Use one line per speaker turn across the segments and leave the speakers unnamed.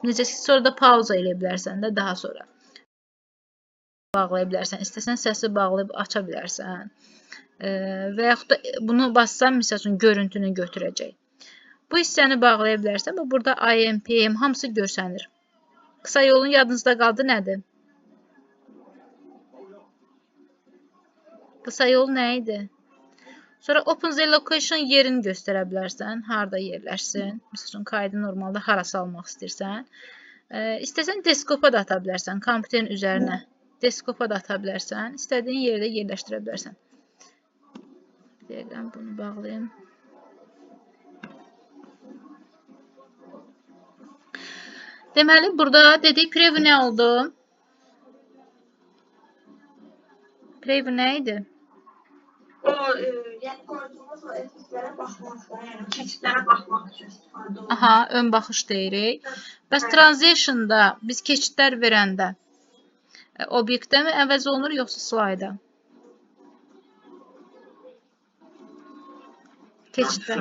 Necə ki, sonra da pauza eləyə bilərsən də daha sonra. Bağlaya bilərsən. İstəsən səsi bağlayıb aça bilərsən. Və yaxud da bunu bassam, misal üçün, görüntünü götürəcək. Bu hissəni bağlaya bilərsən. Burada AM, PM hamısı görsənir. Qısa yolun yadınızda qaldı nədir? Qısa yol nə idi? Sonra Open the Location yerini göstərə bilərsən. Harada yerləşsin. Misal üçün, kaydı normalda hara salmaq istəyirsən. İstəsən desktopa da ata bilərsən. Kompüterin üzərinə. Desktopa da ata bilərsən. İstədiyin yerdə yerləşdirə bilərsən. Bir dəqiqə bunu bağlayayım. Deməli, burada dedik preview nə oldu? Preview nə idi?
O, yəni qoyduğumuz o effektlərə baxmaqda, yəni keçidlərə baxmaq üçün istifadə olunur.
Aha, ön baxış deyirik. Bəs transition'da biz keçidlər verəndə obyektdə mi əvəz olunur, yoxsa slayda? Keçiddə.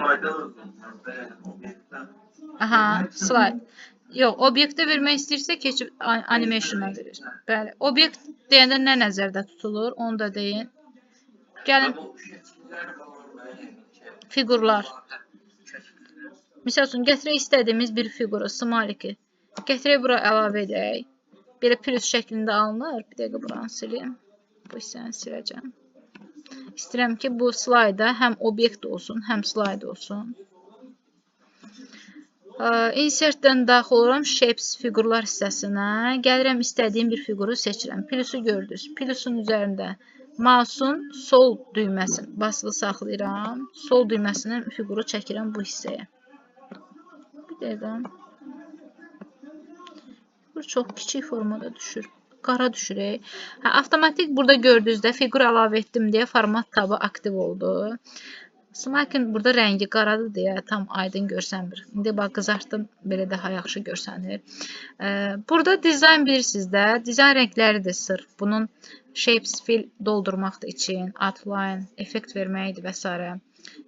Aha, slide. Yox, obyektə vermək istəyirsə keçib animation-a verir. Bəli. Obyekt deyəndə nə nəzərdə tutulur? Onu da deyin. Gəlin. Fiqurlar. Misal üçün, gətirək istədiyimiz bir fiquru, smaliki. Gətirək bura əlavə edək. Belə plus şəklində alınır. Bir dəqiqə buranı sileyim. Bu hissəni siləcəm. İstəyirəm ki, bu slayda həm obyekt olsun, həm slayd olsun. Insert-dən daxil oluram Shapes fiqurlar hissəsinə. Gəlirəm istədiyim bir fiquru seçirəm. Plusu gördünüz. Plusun üzərində mouse'un sol düyməsini basılı saxlayıram. Sol düyməsinin fiquru çəkirəm bu hissəyə. Bir dəqiqə. Bu çox kiçik formada düşür. Qara düşür. Avtomatik burada gördüyünüzdə fiqur əlavə etdim deyə format tabı aktiv oldu. Smakin burada rəngi qaradır deyə tam aydın görsənmir. İndi bax qızartdım, belə daha yaxşı görsənir. Burada dizayn bilirsiniz də, dizayn rəngləridir sırf. Bunun shapes fill doldurmaq üçün, outline, effekt verməkdir və s.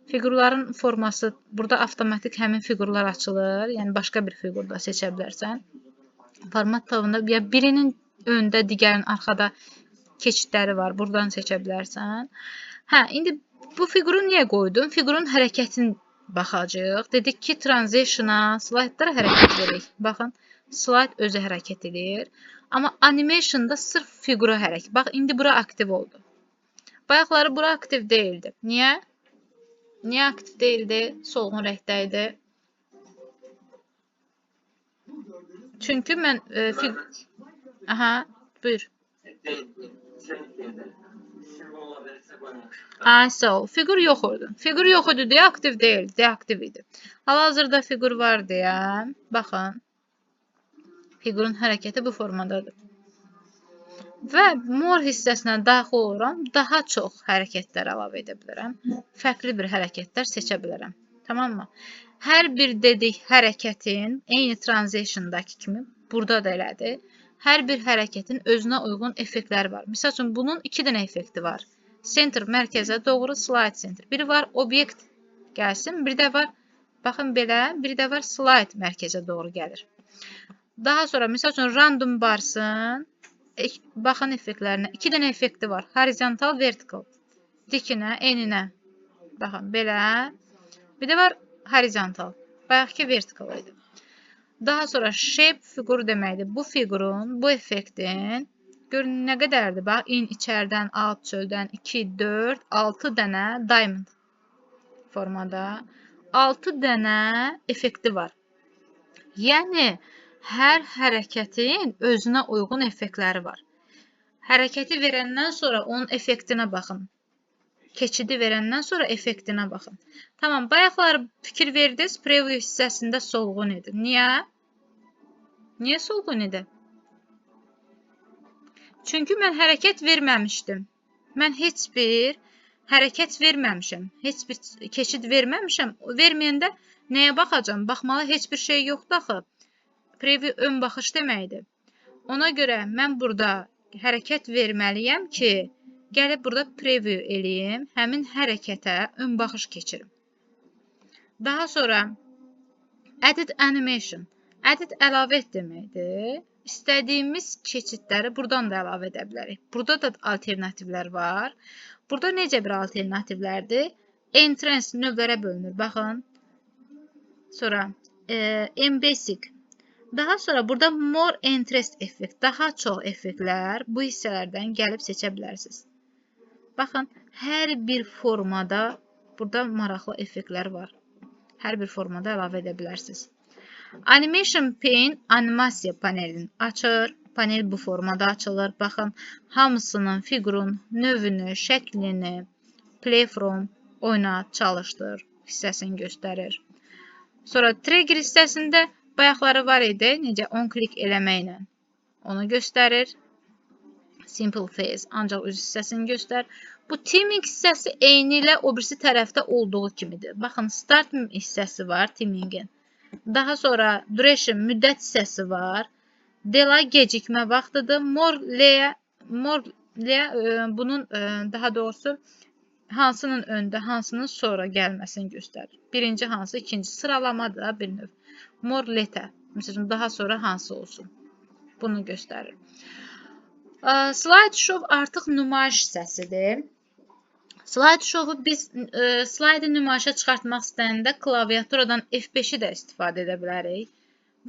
Fiqurların forması, burada avtomatik həmin fiqurlar açılır. Yəni başqa bir fiqur da seçə bilərsən. Format tabında birinin öndə, digərinin arxada keçidləri var. Buradan seçə bilərsən. İndi bu fiquru niyə qoydum? Fiqurun hərəkətini baxacağıq. Dedik ki, transition'a, slaytlara hərəkət verək. Baxın, slayt özü hərəkət edir. Amma animation'da sırf fiqura hərəkət. Bax, indi bura aktiv oldu. Bayaqları bura aktiv deyildi. Niyə? Niyə aktiv deyildi? Solğun rəngdə idi. Çünki mən Aha, buyur. Fiqur yox idi. Fiqur yox idi deyə aktiv deyildi, deaktiv idi. Hal-hazırda fiqur var deyə, baxın, fiqurun hərəkəti bu formadadır. Və more hissəsinə daxil oluram, daha çox hərəkətlər əlavə edə bilərəm. Fərqli bir hərəkətlər seçə bilərəm. Tamam mı? Hər bir dedik hərəkətin, eyni transition'dakı kimi, burada da elədir. Hər bir hərəkətin özünə uyğun effektləri var. Misal üçün, bunun 2 dənə effekti var. Center mərkəzə doğru, slide center. Biri var obyekt gəlsin, bir də var, baxın belə, bir də var slide mərkəzə doğru gəlir. Daha sonra, misal üçün, random barsın, baxın effektlərinə. 2 dənə effekti var. Horizontal, vertical. Dikinə, eninə. Baxın, belə. Bir də var horizontal. Bayaq ki, vertical idi. Daha sonra shape fiquru deməkdir. Bu fiqurun, bu effektin, görün nə qədərdir? Bax, in içərdən, alt çöldən 2, 4, 6 dənə diamond formada. 6 dənə effekti var. Yəni, hər hərəkətin özünə uyğun effektləri var. Hərəkəti verəndən sonra onun effektinə baxın. Keçidi verəndən sonra effektinə baxın. Tamam, bayaqlar fikir verdiniz, preview hissəsində solğun idi. Niyə? Niyə solğun idi? Çünki mən hərəkət verməmişdim. Mən heç bir hərəkət verməmişəm. Heç bir keçid verməmişəm. Verməyəndə nəyə baxacam? Baxmalı heç bir şey yoxdur axı. Preview ön baxış deməkdir. Ona görə mən burada hərəkət verməliyəm ki, gəlib burada preview eləyim, həmin hərəkətə ön baxış keçirim. Daha sonra edit animation. Edit əlavə et deməkdir. İstədiyimiz keçidləri buradan da əlavə edə bilərik. Burada da alternativlər var. Burada necə bir alternativlərdir? Entrance növlərə bölünür. Baxın. Sonra Embasic. Daha sonra burada More Interest effekt. Daha çox effektlər bu hissələrdən gəlib seçə bilərsiniz. Baxın, hər bir formada burada maraqlı effektlər var. Hər bir formada əlavə edə bilərsiniz. Animation Pane animasiya panelini açır. Panel bu formada açılır. Baxın, hamısının fiqurun növünü, şəklini Play From, oynat, çalışdır hissəsini göstərir. Sonra Trigger hissəsində bayaqları var idi. Necə 10 klik eləməklə onu göstərir. Simple Face ancaq öz hissəsini göstərir. Bu Teaming hissəsi eyni ilə o birisi tərəfdə olduğu kimidir. Baxın, Start hissəsi var Teamingin. Daha sonra Duration müddət hissəsi var. Delay gecikmə vaxtıdır. More bunun daha doğrusu hansının öndə, hansının sonra gəlməsini göstərir. Birinci hansı, ikinci sıralamadır da bir növ. More later, məsələn, daha sonra hansı olsun. Bunu göstərir. Slideshow artıq nümayiş hissəsidir. Slideshow-u biz slaydı nümayişə çıxartmaq istəyəndə klaviaturadan F5-i də istifadə edə bilərik.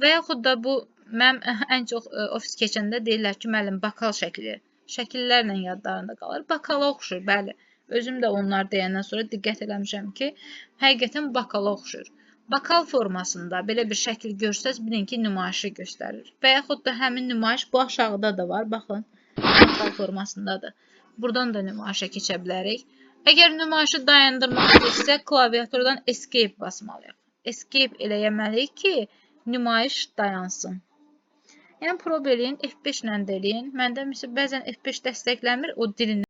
Və yaxud da bu, mənim ən çox ofis keçəndə deyirlər ki, müəllim, bakal şəkli. Şəkillərlə yadlarında qalır. Bakala oxşur, bəli. Özüm də onlar deyəndən sonra diqqət eləmişəm ki, həqiqətən bakala oxşur. Bakal formasında belə bir şəkil görsəz, bilin ki, nümayişi göstərir. Və yaxud da həmin nümayiş bu aşağıda da var, baxın. Bakal formasındadır. Buradan da nümayişə keçə bilərik. Əgər nümayişi dayandırmaq istəyirsə, klaviaturadan Escape basmalıyıq. Escape eləməliyik ki, nümayiş dayansın. Yəni, prob eləyin, F5 ilə də eləyin. Məndə bəzən F5 dəstəkləmir, o dilindən.